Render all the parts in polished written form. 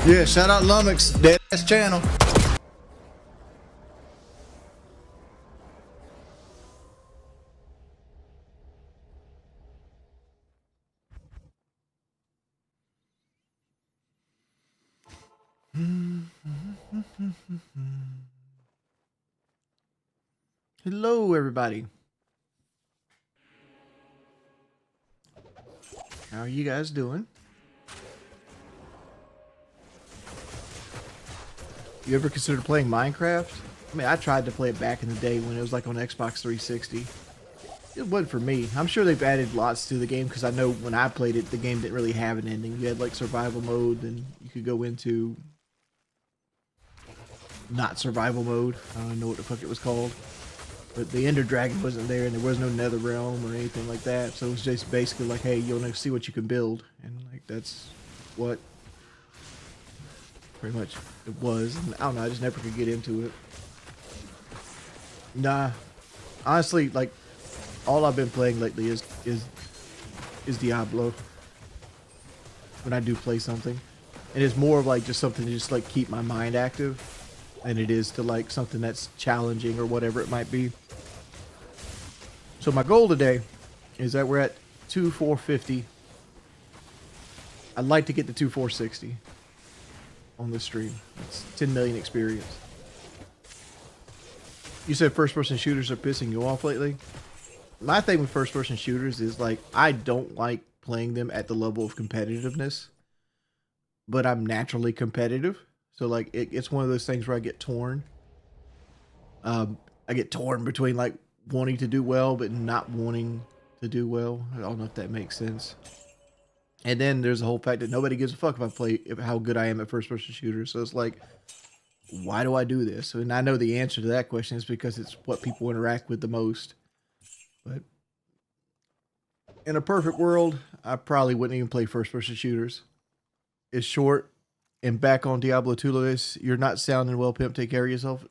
Yeah, shout out Lummox, dead ass channel. Hello, everybody. How are you guys doing? You ever considered playing Minecraft? I mean, I tried to play it back in the day when it was like on Xbox 360. It wasn't for me. I'm sure they've added lots to the game because I know when I played it, the game didn't really have an ending. You had like survival mode, then you could go into not survival mode. I don't know what the fuck it was called. But the Ender Dragon wasn't there, and there was no Nether Realm or anything like that. So it was just basically like, hey, you'll see what you can build, and like that's what pretty much it was. And I don't know. I just never could get into it. Nah, honestly, like all I've been playing lately is Diablo. When I do play something, and it's more of like just something to just like keep my mind active, than it is to like something that's challenging or whatever it might be. So my goal today is that we're at 2,450. I'd like to get to 2,460 on this stream. It's 10 million experience. You said first-person shooters are pissing you off lately. My thing with first-person shooters is like I don't like playing them at the level of competitiveness, but I'm naturally competitive. So like it's one of those things where I get torn. I get torn between like wanting to do well but not wanting to do well. I don't know if that makes sense. And then there's the whole fact that nobody gives a fuck if how good I am at first person shooters. So it's like, why do I do this? And I know the answer to that question is because it's what people interact with the most. But in a perfect world, I probably wouldn't even play first person shooters. It's short. And back on Diablo 2 list, you're not sounding well, pimp. Take care of yourself.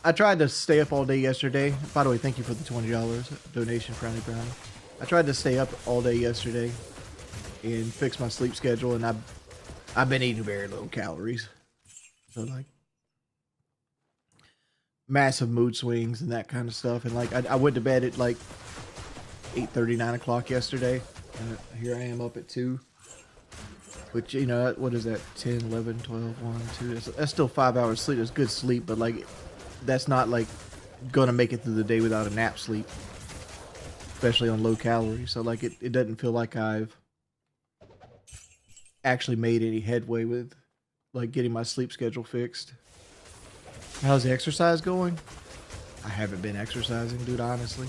I tried to stay up all day yesterday. By the way, thank you for the $20 donation, Frowny Brown. I tried to stay up all day yesterday and fix my sleep schedule, and I've been eating very low calories. So like massive mood swings and that kind of stuff. And like I went to bed at like 8:30, 9 o'clock yesterday, and here I am up at 2. Which, you know, what is that? 10, 11, 12, 1, 2. That's still 5 hours sleep. It's good sleep, but like that's not like gonna make it through the day without a nap sleep, especially on low calories. So like it doesn't feel like I've actually made any headway with like getting my sleep schedule fixed. How's the exercise going? I haven't been exercising, dude, honestly.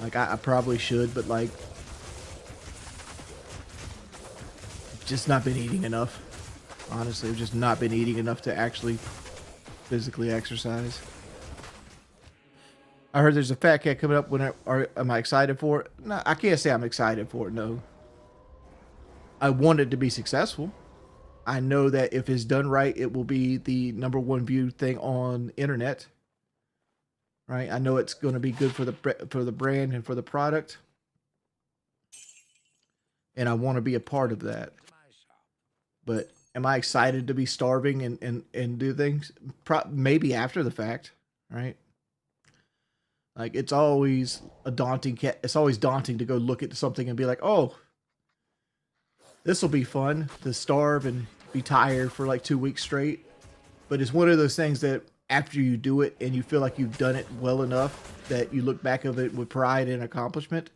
Like I probably should, but like just not been eating enough. Honestly, I've just not been eating enough to actually physically exercise. I heard there's a fat cat coming up. Am I excited for it? No, I can't say I'm excited for it, no. I want it to be successful. I know that if it's done right, it will be the #1 viewed thing on internet. Right? I know it's going to be good for the brand and for the product. And I want to be a part of that. But am I excited to be starving and do things? Maybe after the fact, right? Like it's always daunting to go look at something and be like, oh, this will be fun to starve and be tired for like 2 weeks straight. But it's one of those things that after you do it and you feel like you've done it well enough that you look back of it with pride and accomplishment.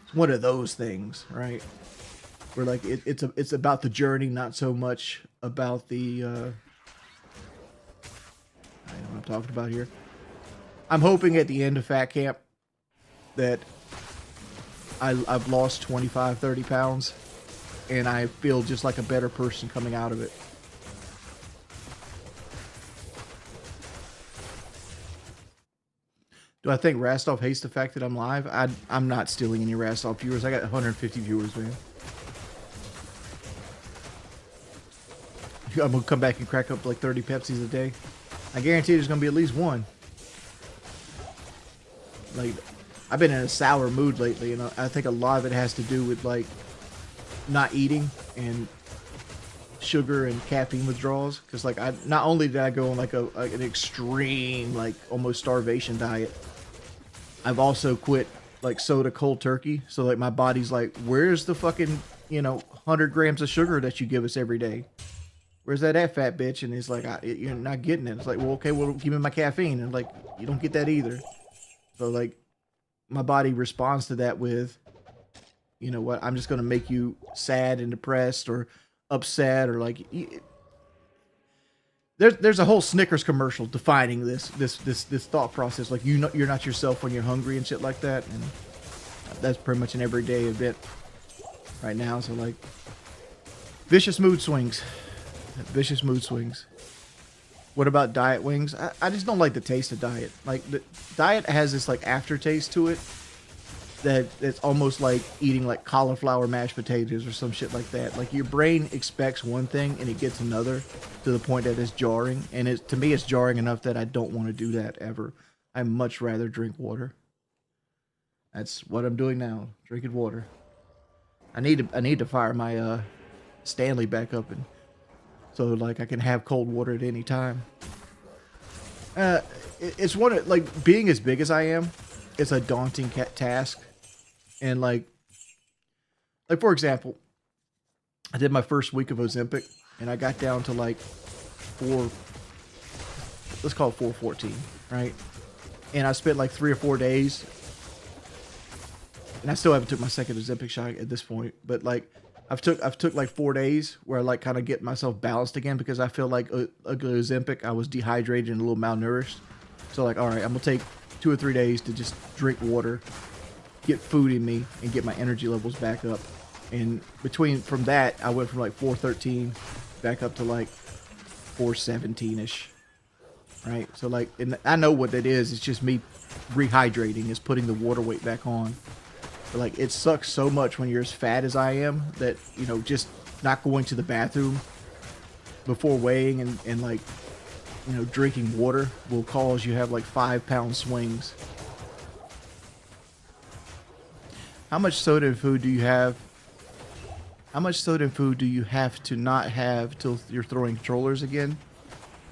It's one of those things, right? Where like it's about the journey, not so much about the I don't know what I'm talking about here. I'm hoping at the end of Fat Camp that I've lost 25, 30 pounds and I feel just like a better person coming out of it. Do I think Rastov hates the fact that I'm live? I'm not stealing any Rastov viewers. I got 150 viewers, man. I'm gonna come back and crack up like 30 Pepsis a day. I guarantee there's gonna be at least one. Like, I've been in a sour mood lately, and I think a lot of it has to do with like not eating and sugar and caffeine withdrawals, because like I not only did I go on like an extreme like almost starvation diet, I've also quit like soda cold turkey. So like my body's like, where's the fucking 100 grams of sugar that you give us every day? Where's that at, fat bitch? And it's like, you're not getting it. It's like, well, okay, well, give me my caffeine. And like, you don't get that either. So like, my body responds to that with, you know what? I'm just gonna make you sad and depressed or upset or like. There's a whole Snickers commercial defining this thought process. Like you're not yourself when you're hungry and shit like that, and that's pretty much an everyday event right now. So like, vicious mood swings. Vicious mood swings. What about diet wings? I just don't like the taste of diet. Like the diet has this like aftertaste to it that it's almost like eating like cauliflower mashed potatoes or some shit like that. Like your brain expects one thing and it gets another to the point that it's jarring. And to me, it's jarring enough that I don't want to do that ever. I'd much rather drink water. That's what I'm doing now, drinking water. I need to fire my Stanley back up, and so like I can have cold water at any time. It's one of like being as big as I am. It's a daunting task, and like for example, I did my first week of Ozempic, and I got down to like let's call it 414, right? And I spent like 3 or 4 days, and I still haven't took my second Ozempic shot at this point, but like I've took like 4 days where I like kind of get myself balanced again, because I feel like Ozempic I was dehydrated and a little malnourished. So like, all right, I'm gonna take 2 or 3 days to just drink water, get food in me, and get my energy levels back up. And from that, I went from like 413 back up to like 417-ish. Right? So like, and I know what that is. It's just me rehydrating, is putting the water weight back on. But like, it sucks so much when you're as fat as I am that, just not going to the bathroom before weighing and like, drinking water will cause you have like 5-pound swings. How much soda and food do you have? How much soda and food do you have to not have till you're throwing controllers again?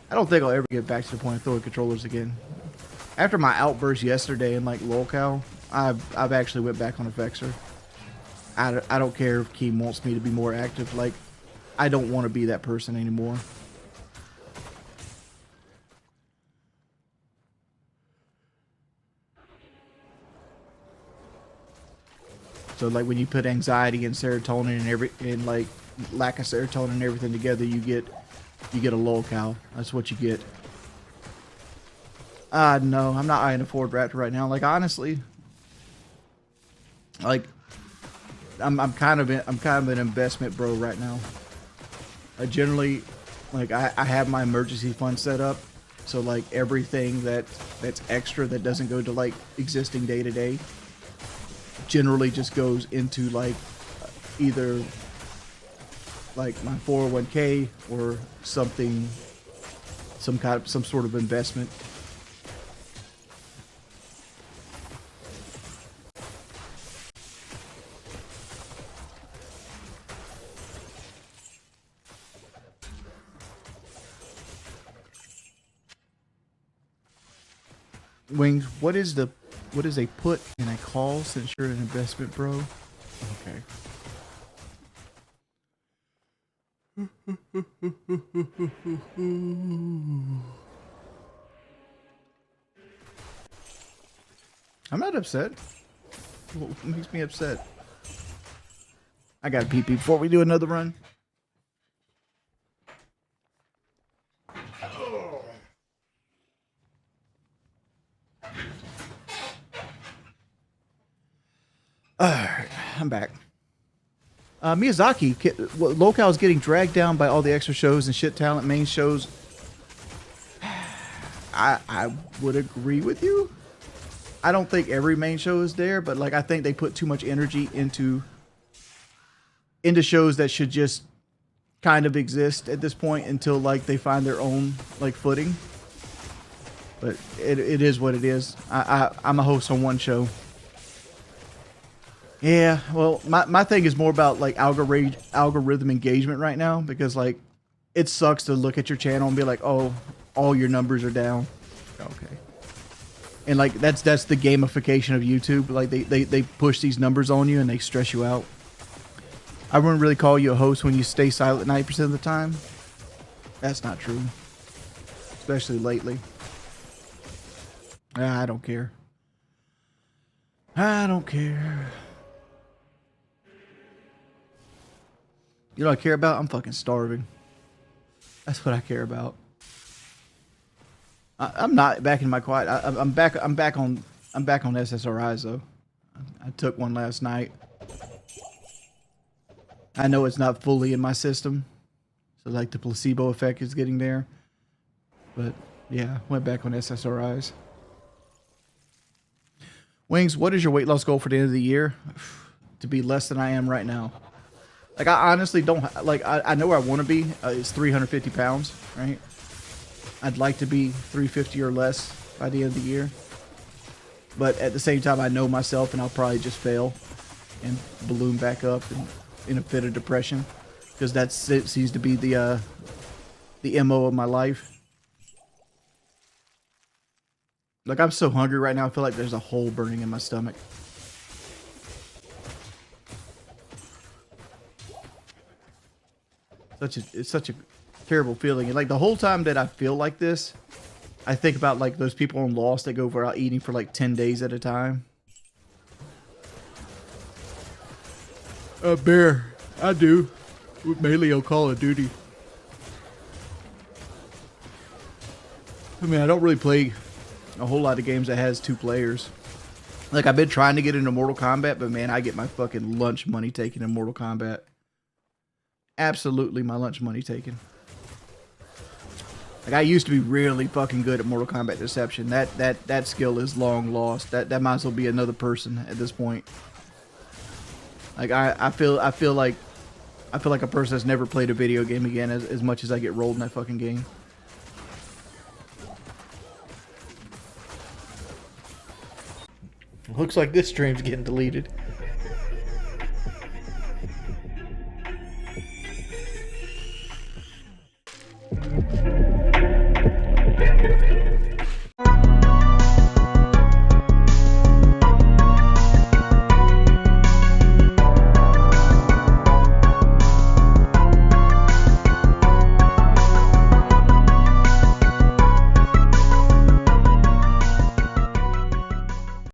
I don't think I'll ever get back to the point of throwing controllers again. After my outburst yesterday in like lolcow, I've actually went back on a Vexer. I don't care if Keem wants me to be more active. Like, I don't want to be that person anymore. So like when you put anxiety and serotonin and like lack of serotonin and everything together, you get a lolcow. That's what you get. No, I'm not eyeing a Ford Raptor right now. Like honestly, like I'm kind of an investment bro right now. I generally, like I have my emergency fund set up, so like everything that's extra that doesn't go to like existing day to day generally just goes into like either like my 401k or something, some sort of investment. Wings, what is a put and a call since you're an investment bro? Okay. I'm not upset. What makes me upset? I gotta pee before we do another run. Alright, I'm back. Miyazaki, lolcow is getting dragged down by all the extra shows and shit talent main shows. I would agree with you. I don't think every main show is there, but like I think they put too much energy into shows that should just kind of exist at this point until like they find their own like footing. But it is what it is. I'm a host on one show. Yeah, well, my thing is more about like algorithm engagement right now, because like it sucks to look at your channel and be like, oh, all your numbers are down. Okay. And like that's the gamification of YouTube. Like they push these numbers on you and they stress you out. I wouldn't really call you a host when you stay silent 90% of the time. That's not true. Especially lately. I don't care. I don't care. You know what I care about? I'm fucking starving. That's what I care about. I'm not back in my quiet. I'm back on SSRIs though. I took one last night. I know it's not fully in my system, so like the placebo effect is getting there. But yeah, went back on SSRIs. Wings, what is your weight loss goal for the end of the year? To be less than I am right now. Like I honestly don't like. I know where I want to be. It's 350 pounds, right? I'd like to be 350 or less by the end of the year. But at the same time, I know myself, and I'll probably just fail and balloon back up and in a fit of depression, because that seems to be the MO of my life. Like I'm so hungry right now. I feel like there's a hole burning in my stomach. It's such a terrible feeling. And like the whole time that I feel like this, I think about like those people on Lost that go out eating for like 10 days at a time. Bear, I do. Mainly on Call of Duty. I mean, I don't really play a whole lot of games that has 2 players. Like I've been trying to get into Mortal Kombat, but man, I get my fucking lunch money taken in Mortal Kombat. Absolutely my lunch money taken. Like I used to be really fucking good at Mortal Kombat Deception. That skill is long lost. That might as well be another person at this point. Like I feel like a person that's never played a video game again as much as I get rolled in that fucking game. Looks like this stream's getting deleted.